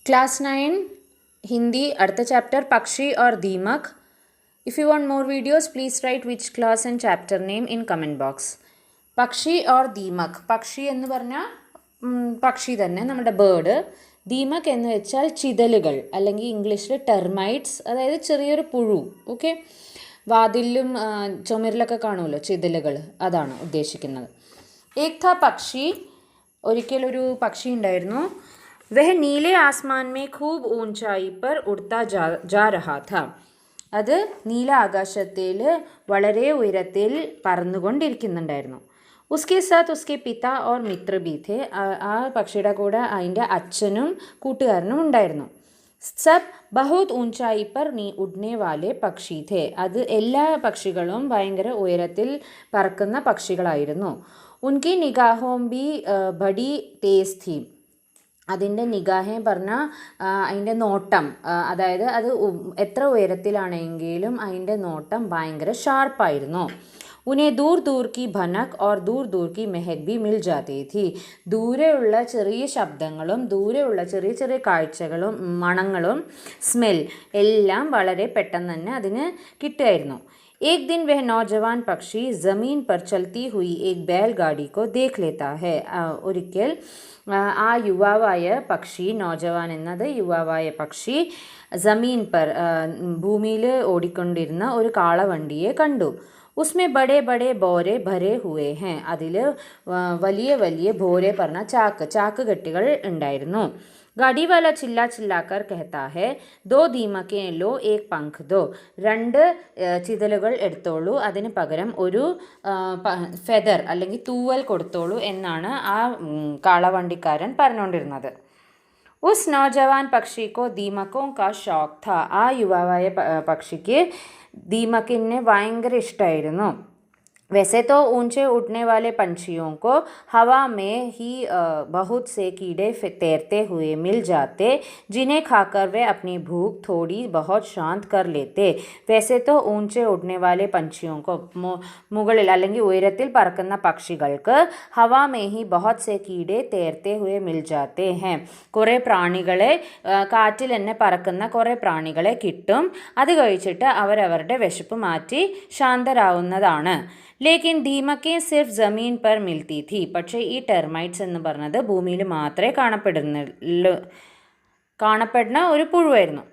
Class 9 Hindi Artha chapter Pakshi or Deemak. If you want more videos, please write which class and chapter name in comment box. പക്ഷി or ദീമക്. പക്ഷി എന്ന് പറഞ്ഞാൽ പക്ഷി തന്നെ, നമ്മുടെ bird. ദീമക് എന്ന് വെച്ചാൽ ചിതലുകൾ, അല്ലെങ്കിൽ ഇംഗ്ലീഷിൽ ടെർമൈറ്റ്സ്, അതായത് ചെറിയൊരു പുഴു. ഓക്കെ, വാതിലും ചുമരിലൊക്കെ കാണുമല്ലോ ചിതലുകൾ, അതാണ് ഉദ്ദേശിക്കുന്നത്. ഏക് ഥാ പക്ഷി, ഒരിക്കലൊരു പക്ഷി ഉണ്ടായിരുന്നു. വഹ് നീലെ ആസ്മാൻ മേ ഖൂബ് ഊഞ്ചായി പർ ഉഡ്താ ജാ രഹാ ഥാ. അത് നീല ആകാശത്തിൽ വളരെ ഉയരത്തിൽ പറന്നുകൊണ്ടിരിക്കുന്നുണ്ടായിരുന്നു. ഉസ്കെ സാത്ത് ഉസ്കെ പിത ഓർ മിത്ര ബി ഥേ. ആ പക്ഷിയുടെ കൂടെ അതിൻ്റെ അച്ഛനും കൂട്ടുകാരനും ഉണ്ടായിരുന്നു. സബ് ബഹുത് ഊഞ്ചായി പർ ഉഡ്നെ വാലെ പക്ഷി ഥേ. അത് എല്ലാ പക്ഷികളും ഭയങ്കര ഉയരത്തിൽ പറക്കുന്ന പക്ഷികളായിരുന്നു. ഉൻകി നിഗാഹോം ബി ബഡി തേസ് ഥീ. അതിൻ്റെ നിഗാഹെ പറഞ്ഞാൽ അതിൻ്റെ നോട്ടം, അതായത് അത് എത്ര ഉയരത്തിലാണെങ്കിലും അതിൻ്റെ നോട്ടം ഭയങ്കര ഷാർപ്പായിരുന്നു. ഉനെ ദൂർ ദൂർ കി ഭനക് ഓർ ദൂർ ദൂർ കി മെഹക് ബി മിൽ ജാതി ഥി. ദൂരെയുള്ള ചെറിയ ശബ്ദങ്ങളും ദൂരെയുള്ള ചെറിയ ചെറിയ കാഴ്ചകളും മണങ്ങളും സ്മെൽ എല്ലാം വളരെ പെട്ടെന്ന് തന്നെ അതിന് കിട്ടുമായിരുന്നു. एक दिन वह नौजवान पक्षी ज़मीन पर चलती हुई एक बैलगाड़ी को देख लेता है. ഒരിക്കൽ ആ യുവാവായ പക്ഷി, നോജവാൻ എന്നത് യുവാവായ പക്ഷി, ജമീൻ പർ ഭൂമിയിൽ ഓടിക്കൊണ്ടിരുന്ന ഒരു കാളവണ്ടിയെ കണ്ടു. ഉസ്മേ ബഡേ ബഡേ ബോരെ ഭരേ ഹുവേ ഹേ. അതിൽ വലിയ വലിയ ബോരെ പറഞ്ഞ ചാക്ക് കെട്ടുകൾ ഉണ്ടായിരുന്നു. गाड़ी वाला चिल्ला चिल्लाकर कहता है, दो ദീമകെ ലോ ഏക് പങ്ക് ദോ. രണ്ട് ചിതലുകൾ എടുത്തോളൂ, അതിന് പകരം ഒരു ഫെദർ അല്ലെങ്കിൽ തൂവൽ കൊടുത്തോളൂ എന്നാണ് ആ കാളവണ്ടിക്കാരൻ പറഞ്ഞുകൊണ്ടിരുന്നത്. ഉസ് നൗജവാൻ പക്ഷിക്കോ ദീമക്കോ കാ ഷോക്ക് ഥാ. ആ യുവാവായ പക്ഷിക്ക് ദീമക്കിനെ ഭയങ്കര ഇഷ്ടമായിരുന്നു. वैसे तो ऊंचे उड़ने वाले पंछियों को हवा में ही बहुत से कीड़े तैरते हुए मिल जाते, जिन्हें खाकर वे अपनी भूख थोड़ी बहुत शांत कर लेते. वैसे तो ऊंचे उड़ने वाले पंछियों को മുകളിൽ അല്ലെങ്കിൽ ഉയരത്തിൽ പറക്കുന്ന പക്ഷികൾക്ക് ഹവാ മേ ഹി ബഹുത് സെ കീടെ തേർത്തെ ഹുയെ മിൽ ജാത്തെ ഹെ. കുറേ പ്രാണികളെ, കാറ്റിൽ തന്നെ പറക്കുന്ന കുറേ പ്രാണികളെ കിട്ടും. അത് കഴിച്ചിട്ട് അവരവരുടെ വിശപ്പ് മാറ്റി ശാന്തരാവുന്നതാണ്. ലേക്കിൻ ദീമക്കെ സിർഫ് ജമീൻ പർ മിൽത്തി ഥി. പക്ഷേ ഈ ടെർമൈറ്റ്സ് എന്ന് പറഞ്ഞത് ഭൂമിയിൽ മാത്രമേ കാണപ്പെടുന്ന ഒരു പുഴുവായിരുന്നു.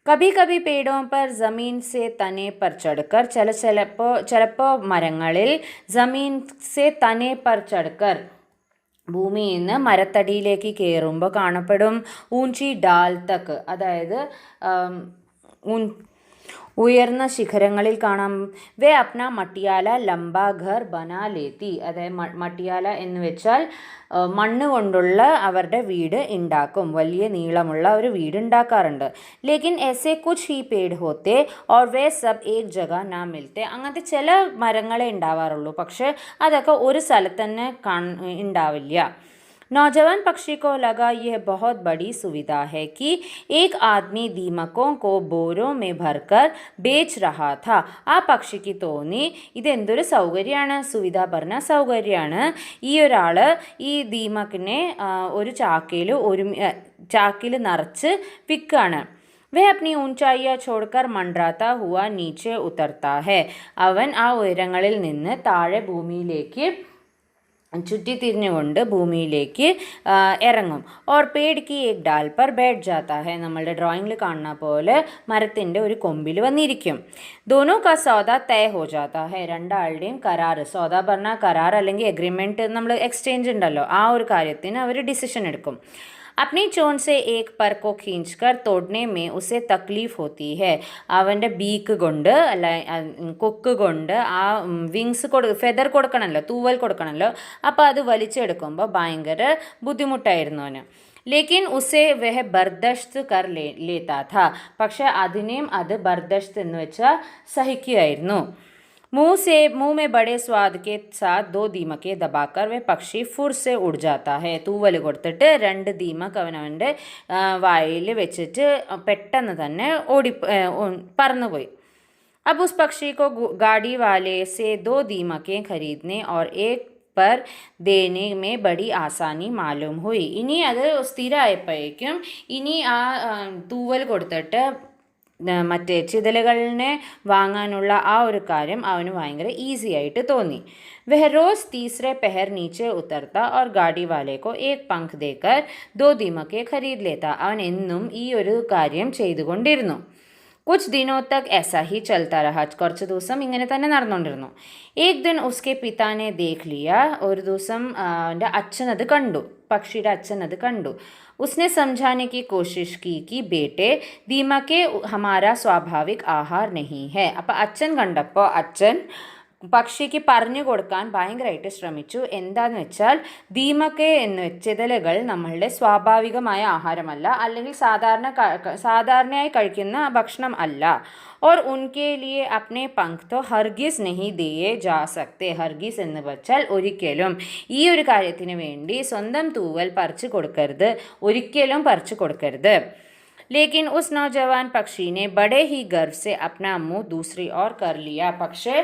കഭി കഭി പേടോ പർ ജമീൻ സെ തനെ പർ ചടുക്കർ. ചിലപ്പോൾ മരങ്ങളിൽ ജമീൻ സെ തനെ പർ ചടുക്കർ, ഭൂമിയിൽ നിന്ന് മരത്തടിയിലേക്ക് കയറുമ്പോൾ കാണപ്പെടും. ഊഞ്ചി ഡാൽ തക്ക്, അതായത് ഉയർന്ന ശിഖരങ്ങളിൽ കാണാം. വേ അപ്ന മട്ടിയാല ലംബ ഘർ ബനാ ലേത്തി. അതായത് മട്ടിയാല എന്ന് വെച്ചാൽ മണ്ണ് കൊണ്ടുള്ള അവരുടെ വീട് ഉണ്ടാക്കും, വലിയ നീളമുള്ള ഒരു വീട് ഉണ്ടാക്കാറുണ്ട്. ലേക്കിൻ ऐसे कुछ ही पेड़ होते और वे सब एक जगह ना मिलते. അങ്ങനത്തെ ചില മരങ്ങളെ ഉണ്ടാവാറുള്ളൂ, പക്ഷെ അതൊക്കെ ഒരു സ്ഥലത്ത് തന്നെ ഉണ്ടാവില്ല. नौजवान पक्षी को लगा यह बहुत बड़ी सुविधा है कि एक आदमी दीमकों को बोरों में भरकर बेच रहा था. ആ പക്ഷിക്ക് തോന്നി ഇതെന്തൊരു സൗകര്യമാണ്, സുവിധ പറഞ്ഞ സൗകര്യമാണ്. ഈ ഒരാൾ ഈ ദീമക്കിനെ ഒരു ചാക്കിൽ നിറച്ച് വിൽക്കുകയാണ്. वह अपनी ऊंचाइयाँ छोड़कर मंडराता हुआ नीचे उतरता है. അവൻ ആ ഉയരങ്ങളിൽ നിന്ന് താഴെ ഭൂമിയിലേക്ക് ചുറ്റിത്തിരിഞ്ഞുകൊണ്ട് ഭൂമിയിലേക്ക് ഇറങ്ങും. ഓർ പേട് കി ഏക് ഡാൽ പർ ബൈഠ് ജാത്താ ഹെ. നമ്മളുടെ ഡ്രോയിങ്ങിൽ കാണുന്ന പോലെ മരത്തിൻ്റെ ഒരു കൊമ്പിൽ വന്നിരിക്കും. ദോനോ കാ സൗദ തയ ഹോ ജാത്താ ഹെ. രണ്ടാളുടെയും കരാർ, സൗദ പറഞ്ഞാൽ കരാർ അല്ലെങ്കിൽ എഗ്രിമെൻറ്റ്, നമ്മൾ എക്സ്ചേഞ്ച് ഉണ്ടല്ലോ, ആ ഒരു കാര്യത്തിന് അവർ ഡിസിഷൻ എടുക്കും. अपनी चोंच से एक पर को खींचकर तोड़ने में उसे तकलीफ होती है. അവൻ്റെ ബീക്ക് കൊണ്ട് അല്ല കൊക്ക് കൊണ്ട് ആ വിങ്സ് ഫെദർ കൊടുക്കണമല്ലോ, തൂവൽ കൊടുക്കണമല്ലോ, അപ്പോൾ അത് വലിച്ചെടുക്കുമ്പോൾ ഭയങ്കര ബുദ്ധിമുട്ടായിരുന്നു അവന്. ലേക്കിൻ ഉസെ വഹ ബർദഷ്ത് കർ ലേത്താ ഥാ. പക്ഷെ അതിനെയും അത് ബർദഷ്ത് എന്ന് വെച്ചാൽ സഹിക്കുകയായിരുന്നു. मुंह में बड़े स्वाद के साथ दो दीमके दबाकर वह पक्षी फुर से उड़ जाता है. തൂവൽ കൊടുത്തിട്ട് രണ്ട് ദീമക് അവനവൻ്റെ വായിൽ വെച്ചിട്ട് പെട്ടെന്ന് തന്നെ പറന്നുപോയി. अब उस पक्षी को गाड़ी वाले से दो दीमकें खरीदने और एक पर देने में बड़ी ആസാനി മാലൂം हुई. ഇനി അത് സ്ഥിരമായപ്പോഴേക്കും ഇനി ആ തൂവൽ കൊടുത്തിട്ട് മറ്റേ ചിതലുകളിനെ വാങ്ങാനുള്ള ആ ഒരു കാര്യം അവന് ഭയങ്കര ഈസി ആയിട്ട് തോന്നി. वह रोज तीसरे पहर नीचे उतरता और गाड़ी वाले को एक पंख देकर 2 दीमकें खरीद लेता. അവൻ എന്നും ഈ ഒരു കാര്യം ചെയ്തുകൊണ്ടിരുന്നു. കുച്ച് ദിനോ തക് ऐसा ही चलता रहा. കുറച്ച് ദിവസം ഇങ്ങനെ തന്നെ നടന്നുകൊണ്ടിരുന്നു. एक दिन उसके पिता ने देख लिया. ഒരു ദിവസം അവൻ്റെ അച്ഛൻ അത് കണ്ടു, പക്ഷിയുടെ അച്ഛൻ അത് കണ്ടു. उसने समझाने की कोशिश की कि बेटे दीमकें हमारा स्वाभाविक आहार नहीं है. അപ്പം അച്ഛൻ കണ്ടപ്പോൾ അച്ഛൻ പക്ഷിക്ക് പറഞ്ഞു കൊടുക്കാൻ ഭയങ്കരമായിട്ട് ശ്രമിച്ചു. എന്താന്ന് വെച്ചാൽ ദീമക്കെ എന്ന് ചിതലുകൾ നമ്മളുടെ സ്വാഭാവികമായ ആഹാരമല്ല, അല്ലെങ്കിൽ സാധാരണയായി കഴിക്കുന്ന ഭക്ഷണം അല്ല. और उनके लिए अपने पंख तो हरगिज नहीं दिए जा सकते. ഹർഗീസ് എന്ന് വെച്ചാൽ ഒരിക്കലും. ഈ ഒരു കാര്യത്തിന് വേണ്ടി സ്വന്തം തൂവൽ പറിച്ചു കൊടുക്കരുത്, ഒരിക്കലും പറിച്ചു കൊടുക്കരുത്. लेकिन उस नौजवान पक्षी ने बड़े ही गर्व से अपना मुंह दूसरी ओर कर लिया. പക്ഷേ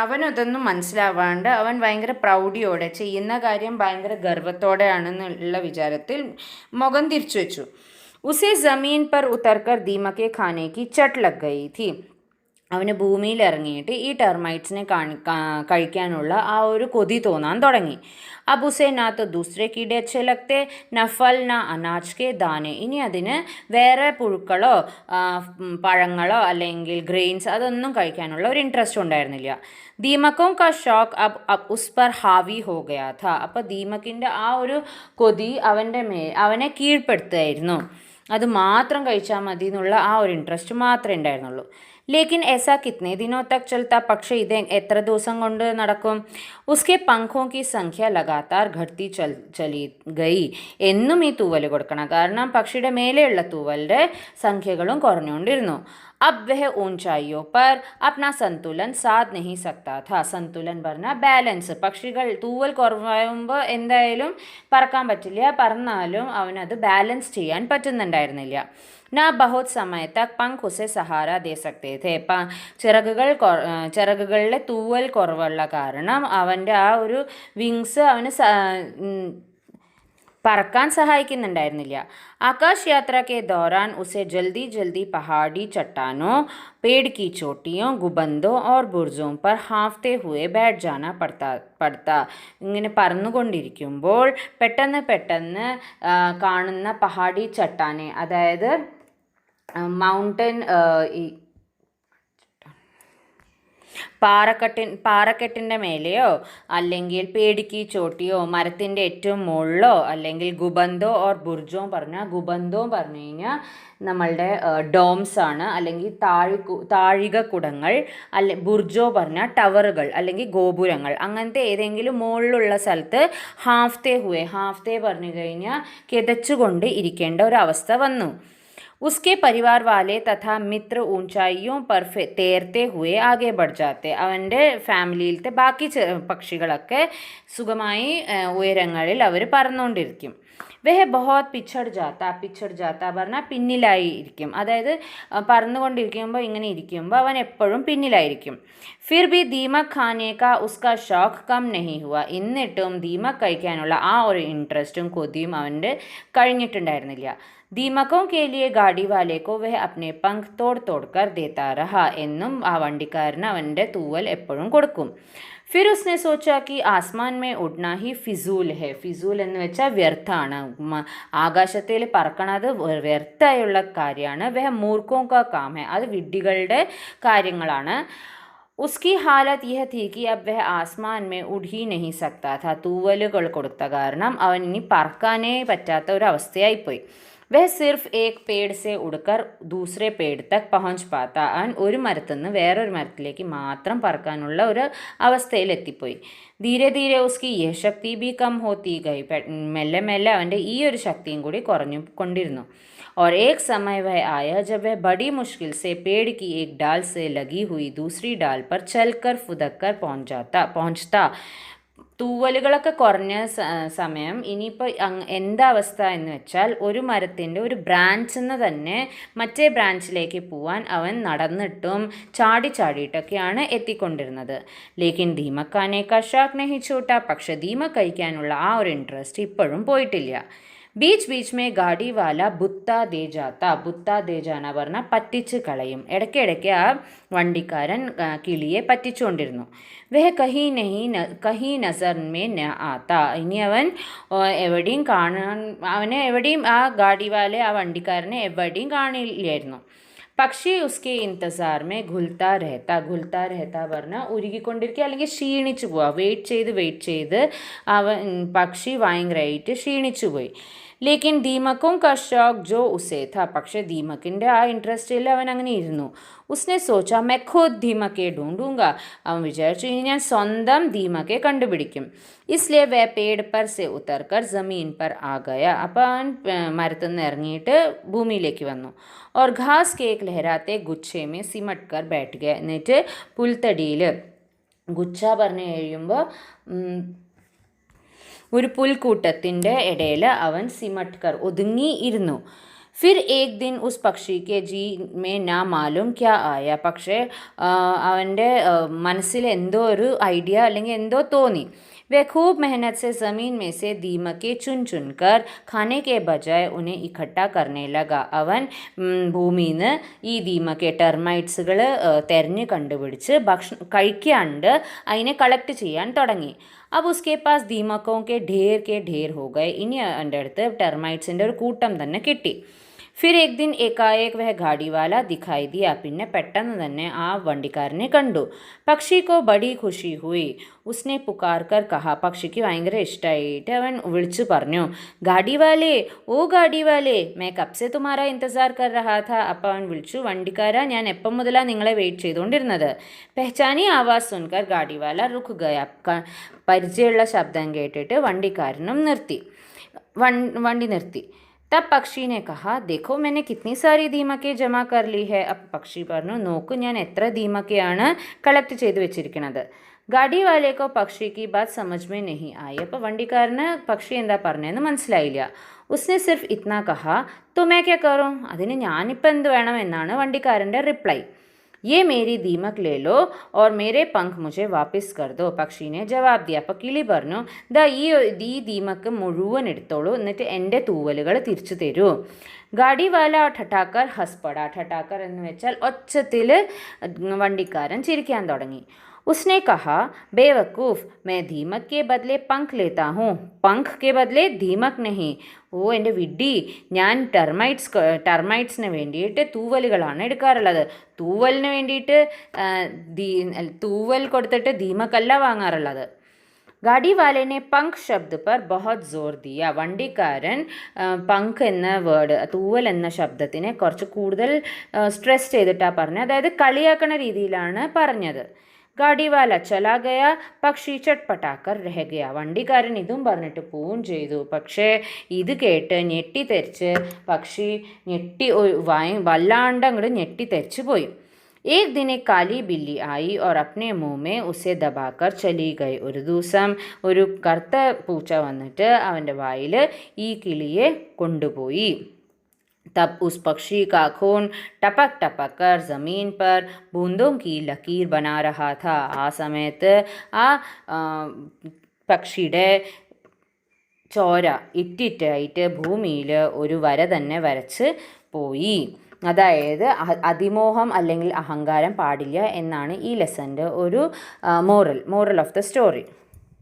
അവനതൊന്നും മനസ്സിലാവാണ്ട് അവൻ ഭയങ്കര പ്രൗഢിയോടെ ചെയ്യുന്ന കാര്യം ഭയങ്കര ഗർവത്തോടെയാണെന്നുള്ള വിചാരത്തിൽ മുഖം തിരിച്ചു വെച്ചു. उसे ज़मीन पर उतरकर दीमकें खाने की चट लग गई थी. അവന് ഭൂമിയിൽ ഇറങ്ങിയിട്ട് ഈ ടെർമൈറ്റ്സിനെ കഴിക്കാനുള്ള ആ ഒരു കൊതി തോന്നാൻ തുടങ്ങി. अब उसे ना तो दूसरे कीड़े अच्छे लगते न फल न अनाज के दाने. ഇനി അതിന് വേറെ പുഴുക്കളോ പഴങ്ങളോ അല്ലെങ്കിൽ ഗ്രെയിൻസ് അതൊന്നും കഴിക്കാനുള്ള ഒരു ഇൻട്രസ്റ്റ് ഉണ്ടായിരുന്നില്ല. ദീമക്കോं का शौक अब उस पर हावी हो गया था. അപ്പോൾ ദീമക്കിൻ്റെ ആ ഒരു കൊതി അവനെ കീഴ്പ്പെടുത്തുമായിരുന്നു. അത് മാത്രം കഴിച്ചാൽ മതി എന്നുള്ള ആ ഒരു ഇൻട്രസ്റ്റ് മാത്രമേ ഉണ്ടായിരുന്നുള്ളൂ. लेकिन ऐसा कितने दिनों तक चलता. പക്ഷേ ഇത് എത്ര ദിവസം കൊണ്ട് നടക്കും. उसके पंखों की संख्या लगातार घटती चली गई. എന്നും ഈ തൂവൽ കൊടുക്കണം, കാരണം പക്ഷിയുടെ മേലെയുള്ള തൂവലിൻ്റെ സംഖ്യകളും കുറഞ്ഞുകൊണ്ടിരുന്നു. अब वह ऊंचाइयों पर अपना संतुलन साध नहीं सकता था. संतुलन പറഞ്ഞാൽ ബാലൻസ്. പക്ഷികൾ തൂവൽ കുറവാകുമ്പോൾ എന്തായാലും പറക്കാൻ പറ്റില്ല, പറന്നാലും അവനത് ബാലൻസ് ചെയ്യാൻ പറ്റുന്നുണ്ടായിരുന്നില്ല. ना बहुत समय तक पंख उसे सहारा दे सकते थे. ചിറകുകളിലെ തൂവൽ കുറവുള്ള കാരണം അവൻ്റെ ആ ഒരു വിങ്സ് അവന് പറക്കാൻ സഹായിക്കുന്നുണ്ടായിരുന്നില്ല. आकाश यात्रा के दौरान उसे जल्दी जल्दी पहाड़ी चट्टानों, पेड़ की चोटियों, गुबंदों और बुर्जों पर हाँफते हुए बैठ जाना पड़ता. ഇങ്ങനെ പറന്നുകൊണ്ടിരിക്കുമ്പോൾ പെട്ടെന്ന് കാണുന്ന പഹാടി ചട്ടാനെ, അതായത് മൗണ്ടൻ പാറക്കെട്ടിൻ്റെ മേലെയോ അല്ലെങ്കിൽ പേടിക്ക് ചോട്ടിയോ മരത്തിൻ്റെ ഏറ്റവും മുകളിലോ അല്ലെങ്കിൽ ഗുബന്തോ ഓർ ബുർജോ പറഞ്ഞാൽ, ഗുബന്തോ പറഞ്ഞു കഴിഞ്ഞാൽ നമ്മളുടെ ഡോംസ് ആണ്, അല്ലെങ്കിൽ താഴികക്കുടങ്ങൾ, ബുർജോ പറഞ്ഞാൽ ടവറുകൾ അല്ലെങ്കിൽ ഗോപുരങ്ങൾ. അങ്ങനത്തെ ഏതെങ്കിലും മുകളിലുള്ള സ്ഥലത്ത് ഹാഫ്തേ പറഞ്ഞു കഴിഞ്ഞാൽ കിതച്ചുകൊണ്ട് ഇരിക്കേണ്ട ഒരവസ്ഥ വന്നു. उसके परिवार वाले तथा मित्र ऊंचाइयों पर തേർത്തെ हुए ആകെ बढ़ जाते. അവൻ്റെ ഫാമിലിയിലത്തെ ബാക്കി പക്ഷികളൊക്കെ സുഖമായി ഉയരങ്ങളിൽ അവർ പറന്നുകൊണ്ടിരിക്കും. വഹ ബഹുത് പിछड़ जाता പറഞ്ഞാൽ പിന്നിലായി ഇരിക്കും, അതായത് പറന്നുകൊണ്ടിരിക്കുമ്പോൾ ഇങ്ങനെ ഇരിക്കുമ്പോൾ അവൻ എപ്പോഴും പിന്നിലായിരിക്കും. फिर भी दीमक खाने का उसका शौक कम नहीं हुआ. എന്നിട്ടും ദീമക് കഴിക്കാനുള്ള ആ ഒരു ഇൻട്രസ്റ്റും കൊതിയും അവൻ്റെ കഴിഞ്ഞിട്ടുണ്ടായിരുന്നില്ല. दीमकों के लिए गाड़ी वाले को वह अपने पंख तोड़ कर देता रहा. എന്നും ആ വണ്ടിക്കാരന് അവൻ്റെ തൂവൽ എപ്പോഴും കൊടുക്കും. फिर उसने सोचा कि आसमान में उड़ना ही फिजूल है. ഫിസൂൽ എന്ന് വെച്ചാൽ വ്യർത്ഥാണ്, ആകാശത്തിൽ പറക്കണത് വ്യർത്ഥായുള്ള കാര്യമാണ്. വഹ മൂർഖോं का काम है. അത് വിഡ്ഢികളുടെ കാര്യങ്ങളാണ്. उसकी हालत यह थी कि अब वह आसमान में उड़ ही नहीं सकता था. തൂവലുകൾ കൊടുത്ത കാരണം അവൻ ഇനി പറക്കാനേ പറ്റാത്ത ഒരു അവസ്ഥയായിപ്പോയി. वह सिर्फ एक पेड़ से उड़कर दूसरे पेड़ तक पहुंच पाता. അവൻ ഒരു മരത്തിൽ നിന്ന് വേറൊരു മരത്തിലേക്ക് മാത്രം പറക്കാനുള്ള ഒരു അവസ്ഥയിലെത്തിപ്പോയി. ധീരെ ധീരെ ഉസ്കി യഹ് ശക്തി भी कम होती गई. മെല്ലെ മെല്ലെ അവൻ്റെ ഈ ഒരു ശക്തിയും കൂടി കുറഞ്ഞു കൊണ്ടിരുന്നു. और एक समय वह आया जब वह बड़ी मुश्किल से पेड़ की एक डाल से लगी हुई दूसरी डाल पर चलकर फुदक कर पहुंचता. തൂവലുകളൊക്കെ കുറഞ്ഞ സമയം ഇനിയിപ്പോൾ എന്താ അവസ്ഥ എന്ന് വെച്ചാൽ ഒരു മരത്തിൻ്റെ ഒരു ബ്രാഞ്ചിൽ നിന്ന് തന്നെ മറ്റേ ബ്രാഞ്ചിലേക്ക് പോവാൻ അവൻ നടന്നിട്ടും ചാടിയിട്ടൊക്കെയാണ് എത്തിക്കൊണ്ടിരുന്നത്. ലേക്കിൻ ദീമക് ഖാനെ കാ ഷൗക്ക് നഹീ ഛൂട്ടാ. പക്ഷെ ദീമക് കഴിക്കാനുള്ള ആ ഒരു ഇൻട്രസ്റ്റ് ഇപ്പോഴും പോയിട്ടില്ല. ബീച്ച് ബീച്ച് മേ ഗാഡി വാല ബുത്ത ദേ ജാത്ത. ബുത്ത ദേ ജാന പറഞ്ഞാൽ പറ്റിച്ച് കളയും. ഇടയ്ക്കിടയ്ക്ക് ആ വണ്ടിക്കാരൻ കിളിയെ പറ്റിച്ചുകൊണ്ടിരുന്നു. വഹ കഹീ നസർ മേ ന ആത്ത. ഇനി അവൻ എവിടെയും ആ ഗാഡിവാലെ ആ വണ്ടിക്കാരനെ എവിടെയും കാണില്ലായിരുന്നു. പക്ഷി ഉസ്കെ ഇന്തസാർ മേ ഘുൽത്താ രഹത്ത പറഞ്ഞാൽ ഉരുകിക്കൊണ്ടിരിക്കുക അല്ലെങ്കിൽ ക്ഷീണിച്ചു പോവുക. വെയിറ്റ് ചെയ്ത് അവൻ പക്ഷി ഭയങ്കരമായിട്ട് ക്ഷീണിച്ചു പോയി. ലേക്കിൻ ദീമക്കും കാ ഷൗക്ക് ജോ ഉസേ ഥാ. പക്ഷേ ദീമക്കിൻ്റെ ആ ഇൻട്രസ്റ്റിൽ അവൻ അങ്ങനെ ഇരുന്നു. ഉസ്നെ സോച്ചാ മെ ഖുദ് ദീമക്കെ ഢൂണ്ടൂങ്ക. അവൻ വിചാരിച്ചു ഇനി ഞാൻ സ്വന്തം ദീമക്കെ കണ്ടുപിടിക്കും. ഇസ്ലിയെ വേ പേട് പർ സെ ഉത്തർ കർ ജമീൻ പർ ആ ഗയ. അപ്പോൾ അവൻ മരത്തിൽ നിന്ന് ഇറങ്ങിയിട്ട് ഭൂമിയിലേക്ക് വന്നു. और घास के एक लहराते गुच्छे में सिमट कर बैठ गया. എന്നിട്ട് പുൽത്തടിയിൽ ഗുച്ഛ പറഞ്ഞു കഴിയുമ്പോൾ ഒരു പുൽക്കൂട്ടത്തിൻ്റെ ഇടയിൽ അവൻ സിമട്കർ ഒതുങ്ങി ഇരുന്നു. ഫിർ ഏക് ദിൻ ഉസ് പക്ഷി കെ ജി മേ നാ മാലൂം ക്യാ ആയ. പക്ഷേ അവൻ്റെ മനസ്സിൽ എന്തോ ഒരു ഐഡിയ അല്ലെങ്കിൽ എന്തോ തോന്നി. वह खूब मेहनत से ज़मीन में से दीमकें चुन कर खाने के बजाय उन्हें इकट्ठा करने लगा. അവൻ ഭൂമിയിൽ നിന്ന് ഈ ദീമക്കെ ടെർമൈറ്റ്സുകൾ തെരഞ്ഞ് കണ്ടുപിടിച്ച് കഴിക്കാണ്ട് അതിനെ കളക്ട് ചെയ്യാൻ തുടങ്ങി. अब उसके पास दीमकों के ढेर हो गए. ഇനി അവൻ്റെ അടുത്ത് ടെർമൈറ്റ്സിൻ്റെ ഒരു കൂട്ടം തന്നെ കിട്ടി. फिर एक दिन एकाएक वह गाड़ी वाला दिखाई दिया. പിന്നെ പെട്ടെന്ന് തന്നെ ആ വണ്ടിക്കാരനെ കണ്ടു. പക്ഷിക്കോ ബഡി ഖുഷി ഹുയി. ഉസ്നെ പുകാർ കർ കഹാ. പക്ഷിക്ക് ഭയങ്കര ഇഷ്ടമായിട്ട് അവൻ വിളിച്ചു പറഞ്ഞു, ഗാഡി വാലേ, ഓ ഗാഡി വാലേ, മേ കബ്സെ തുമാരാ ഇന്തസാർ കർ രഹാ ഥാ. അപ്പോൾ അവൻ വിളിച്ചു, വണ്ടിക്കാരാ, ഞാൻ എപ്പം മുതലാണ് നിങ്ങളെ വെയിറ്റ് ചെയ്തുകൊണ്ടിരുന്നത്. പെഹ്ചാനി ആവാസ് സുൻകർ ഗാഡി വാല റുക്ക് ഗയ. പരിചയമുള്ള ശബ്ദം കേട്ടിട്ട് വണ്ടി നിർത്തി. तब पक्षी ने कहा, देखो मैंने कितनी सारी दीमकें जमा कर ली है. അപ്പം പക്ഷി പറഞ്ഞു, നോക്കൂ ഞാൻ എത്ര ദീമക്കയാണ് കളക്ട് ചെയ്ത് വെച്ചിരിക്കുന്നത്. ഗാഡി വാലേക്കോ പക്ഷി കി ബാത് സമജ് മേ നഹീ ആയി. അപ്പോൾ വണ്ടിക്കാരന് പക്ഷി എന്താ പറഞ്ഞതെന്ന് മനസ്സിലായില്ല. ഉസ്നെ സിർഫ് ഇത്നാ കഹാ तो मैं क्या करूं. അതിന് ഞാനിപ്പോൾ എന്ത് വേണം എന്നാണ് വണ്ടിക്കാരൻ്റെ റിപ്ലൈ. ये मेरी दीमक ले लो और मेरे पंख मुझे वापस कर दो. പക്ഷീനെ ജവാബ് ദിയ. അപ്പോൾ കിളി പറഞ്ഞു, ദാ ഈ ദീമക്ക് മുഴുവൻ എടുത്തോളൂ, എന്നിട്ട് എൻ്റെ തൂവലുകൾ തിരിച്ചു തരൂ. ഗാഡിവാല ഠട്ടാക്കർ ഹസ്പട. ഠട്ടാക്കർ എന്ന് വെച്ചാൽ ഒച്ചത്തിൽ വണ്ടിക്കാരൻ ചിരിക്കാൻ തുടങ്ങി. उसने कहा, बेवकूफ़, मैं दीमक के बदले पंख लेता हूँ, पंख के बदले दीमक नहीं. ഓ എൻ്റെ വിഡ്ഢി, ഞാൻ ടെർമൈറ്റ്സിന് വേണ്ടിയിട്ട് തൂവലുകളാണ് എടുക്കാറുള്ളത്. തൂവലിന് വേണ്ടിയിട്ട് തൂവൽ കൊടുത്തിട്ട് ദീമക്കല്ല വാങ്ങാറുള്ളത്. ഗാഡി വാലേനെ പങ്ക് ശബ്ദ പർ ബഹുത് ജോർ ദിയ. വണ്ടിക്കാരൻ പങ്ക് എന്ന വേർഡ്, തൂവൽ എന്ന ശബ്ദത്തിനെ കുറച്ച് കൂടുതൽ സ്ട്രെസ് ചെയ്തിട്ടാണ് പറഞ്ഞത്. അതായത് കളിയാക്കണ രീതിയിലാണ് പറഞ്ഞത്. ഗാഡിവാല ചലാ ഗയ, പക്ഷി ചട്പട്ടാക്കർ രഹ ഗയ. വണ്ടിക്കാരൻ ഇതും പറഞ്ഞിട്ട് പോവും ചെയ്തു. പക്ഷേ ഇത് കേട്ട് ഞെട്ടിത്തെറിച്ച് പക്ഷി വല്ലാണ്ട് അങ്ങോട്ട് ഞെട്ടിത്തെറിച്ച് പോയി. एक दिन एक काली बिल्ली आई और अपने मुंह में उसे दबाकर चली गई. ഒരു ദിവസം ഒരു കറുത്ത പൂച്ച വന്നിട്ട് അവൻ്റെ വായിൽ ഈ കിളിയെ കൊണ്ടുപോയി. तब उस पक्षी का खून टपक टपक कर ज़मीन पर बूंदों की लकीर बना रहा था. ആ സമയത്ത് ആ പക്ഷിയുടെ ചോര ഇറ്റിറ്റായിട്ട് ഭൂമിയിൽ ഒരു വര തന്നെ വരച്ച് പോയി. അതായത് അതിമോഹം അല്ലെങ്കിൽ അഹങ്കാരം പാടില്ല എന്നാണ് ഈ ലെസൻ്റെ ഒരു മോറൽ ഓഫ് ദ സ്റ്റോറി.